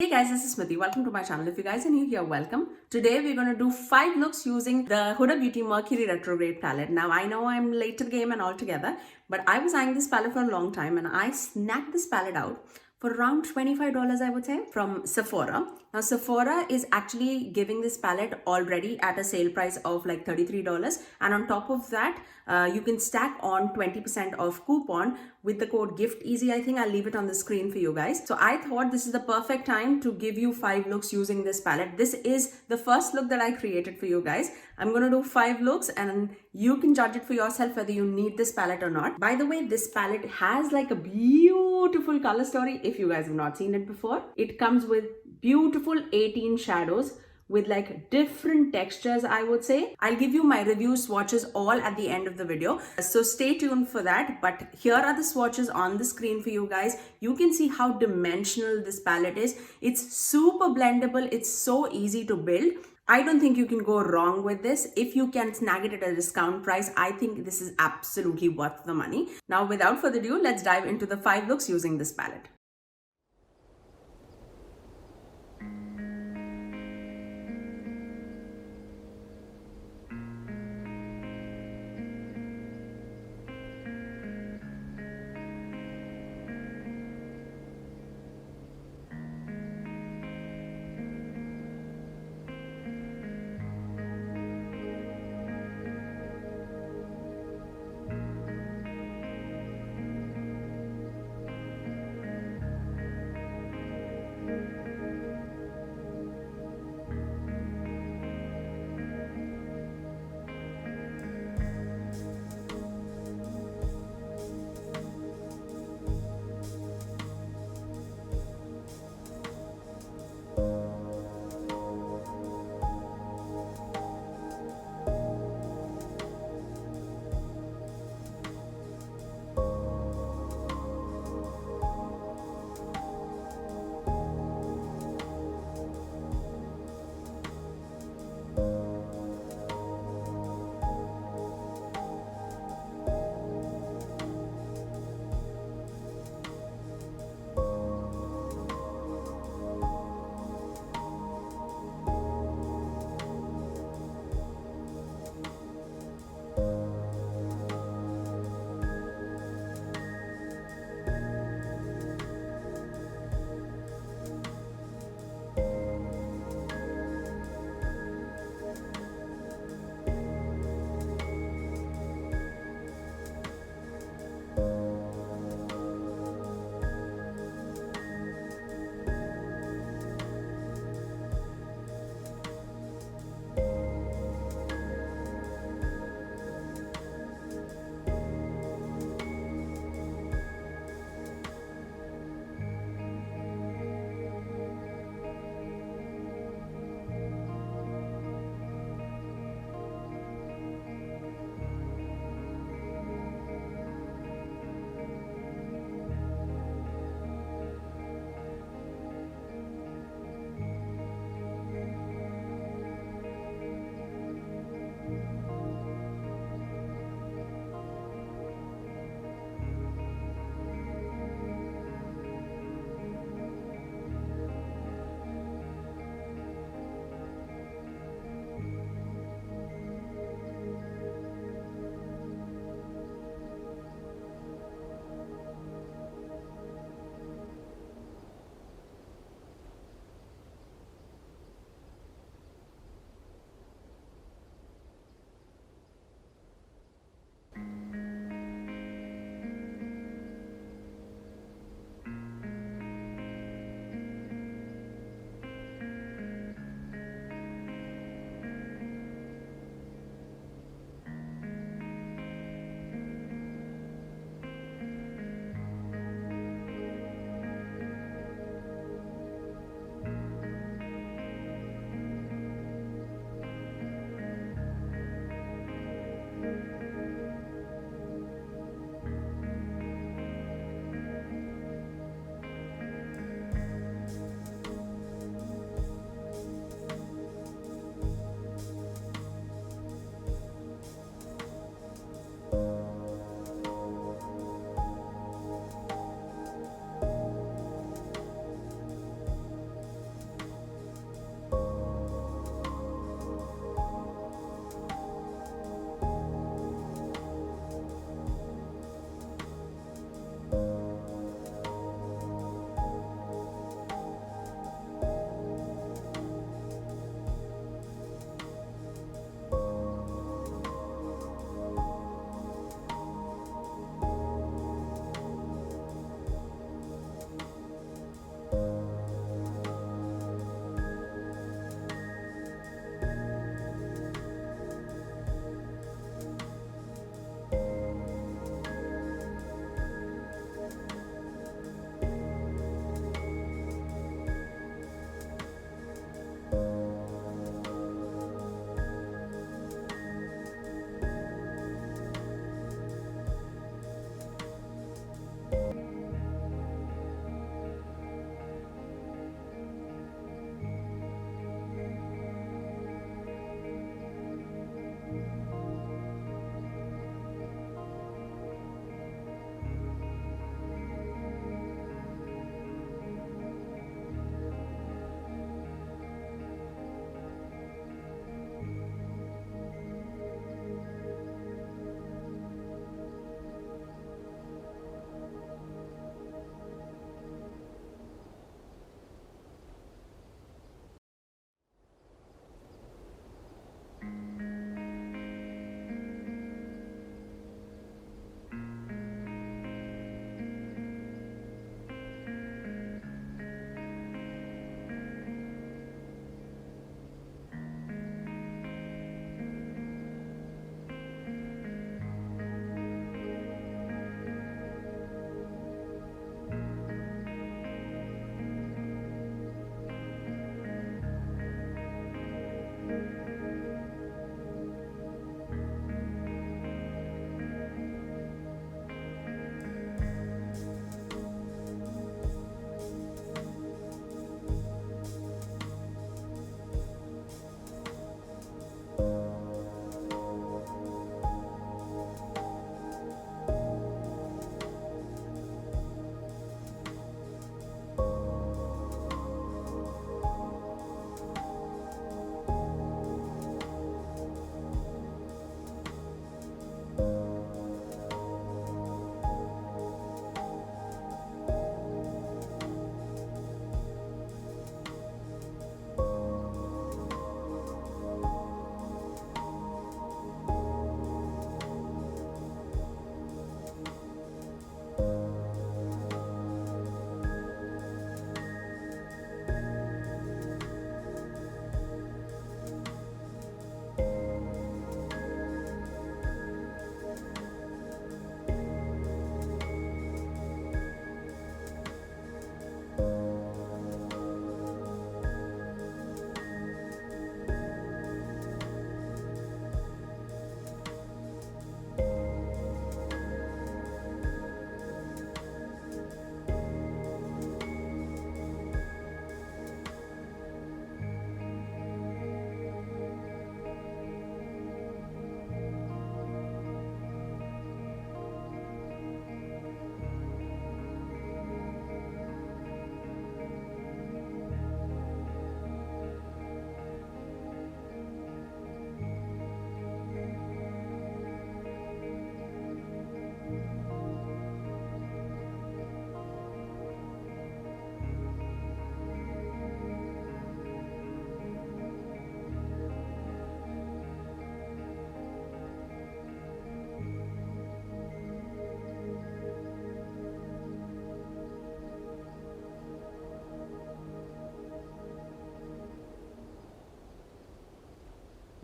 Hey guys, this is Smriti. Welcome to my channel. If you guys are new here, welcome. Today we're going to do 5 looks using the Huda Beauty Mercury Retrograde palette. Now I know I'm late to the game and all together, but I was eyeing this palette for a long time and I snagged this palette out for around $25 I would say from Sephora. Now Sephora is actually giving this palette already at a sale price of like $33, and on top of that you can stack on 20% off coupon with the code GIFTEASY. I think I'll leave it on the screen for you guys. So I thought this is the perfect time to give you 5 looks using this palette. This is the first look that I created for you guys. I'm gonna do 5 looks and you can judge it for yourself whether you need this palette or not. By the way, this palette has like a beautiful color story if you guys have not seen it before. It comes with beautiful 18 shadows with like different textures, I would say. I'll give you my review swatches all at the end of the video, so stay tuned for that. But here are the swatches on the screen for you guys. You can see how dimensional this palette is. It's super blendable. It's so easy to build. I don't think you can go wrong with this. If you can snag it at a discount price, I think this is absolutely worth the money. Now, without further ado, let's dive into the 5 looks using this palette.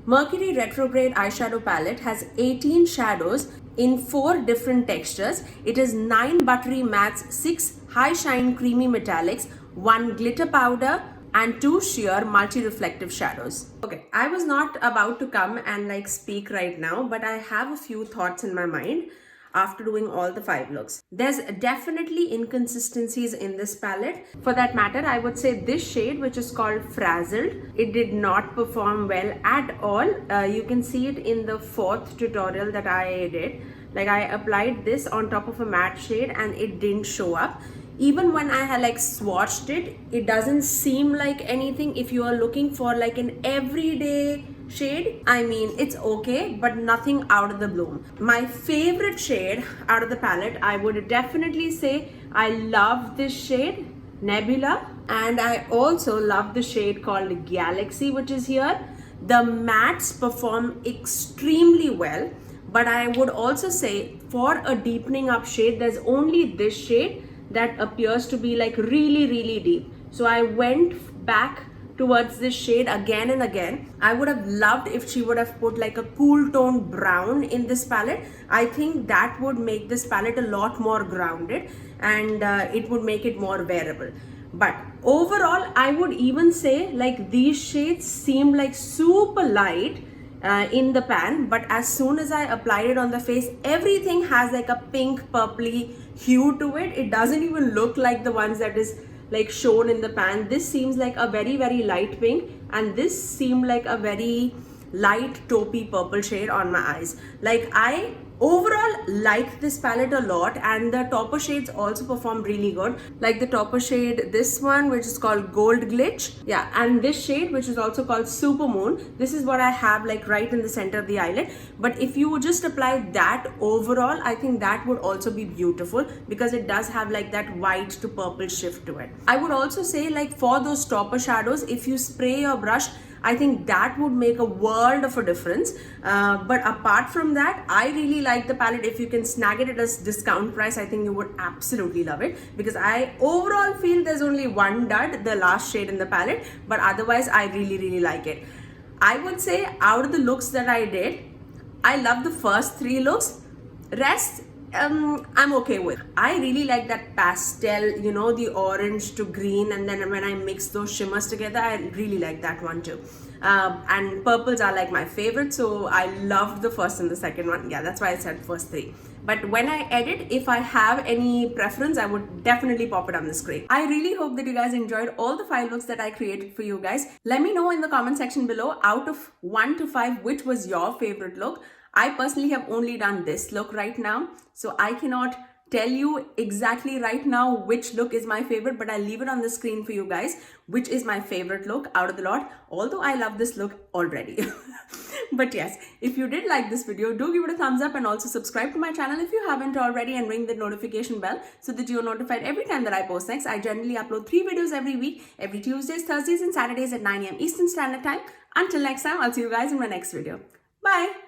Mercury Retrograde Eyeshadow Palette has 18 shadows in 4 different textures. It is 9 buttery mattes, 6 high shine creamy metallics, 1 glitter powder, and 2 sheer multi-reflective shadows. Okay, I was not about to come and like speak right now, but I have a few thoughts in my mind after doing all the 5 looks. There's definitely inconsistencies in this palette. For that matter, I would say this shade, which is called Frazzled, it did not perform well at all. You can see it in the 4th tutorial that I did. Like I applied this on top of a matte shade and it didn't show up. Even when I had like swatched it, it doesn't seem like anything. If you are looking for like an everyday shade, I mean, it's okay, but nothing out of the blue. My favorite shade out of the palette, I would definitely say I love this shade, Nebula, and I also love the shade called Galaxy, which is here. The mattes perform extremely well, but I would also say for a deepening up shade, there's only this shade that appears to be like really deep. So I went back towards this shade again and again. I would have loved if she would have put like a cool tone brown in this palette. I think that would make this palette a lot more grounded and it would make it more wearable. But overall, I would even say like these shades seem like super light in the pan, but as soon as I applied it on the face, everything has like a pink purpley hue to it. It doesn't even look like the ones that is like shown in the pan. This seems like a very light pink, and this seemed like a very light taupey purple shade on my eyes. Like I overall like this palette a lot, and the topper shades also perform really good. Like the topper shade, this one, which is called Gold Glitch, yeah, and this shade, which is also called Super Moon. This is what I have like right in the center of the eyelid. But if you would just apply that overall, I think that would also be beautiful because it does have like that white to purple shift to it. I would also say like for those topper shadows, if you spray your brush, I think that would make a world of a difference. But apart from that, I really like the palette. If you can snag it at a discount price, I think you would absolutely love it, because I overall feel there's only one dud, the last shade in the palette, but otherwise I really like it. I would say out of the looks that I did, I love the first 3 looks. Rest, I'm okay with. I really like that pastel, you know, the orange to green, and then when I mix those shimmers together, I really like that one too. And purples are like my favorite, so I loved the first and the second one. Yeah, that's why I said first 3. But when I edit, if I have any preference, I would definitely pop it on the screen. I really hope that you guys enjoyed all the 5 looks that I created for you guys. Let me know in the comment section below, out of 1 to 5, which was your favorite look. I personally have only done this look right now, so I cannot tell you exactly right now which look is my favorite, but I'll leave it on the screen for you guys, which is my favorite look out of the lot, although I love this look already. But yes, if you did like this video, do give it a thumbs up and also subscribe to my channel if you haven't already, and ring the notification bell so that you're notified every time that I post next. I generally upload 3 videos every week, every Tuesdays, Thursdays and Saturdays at 9 AM Eastern Standard Time. Until next time, I'll see you guys in my next video. Bye!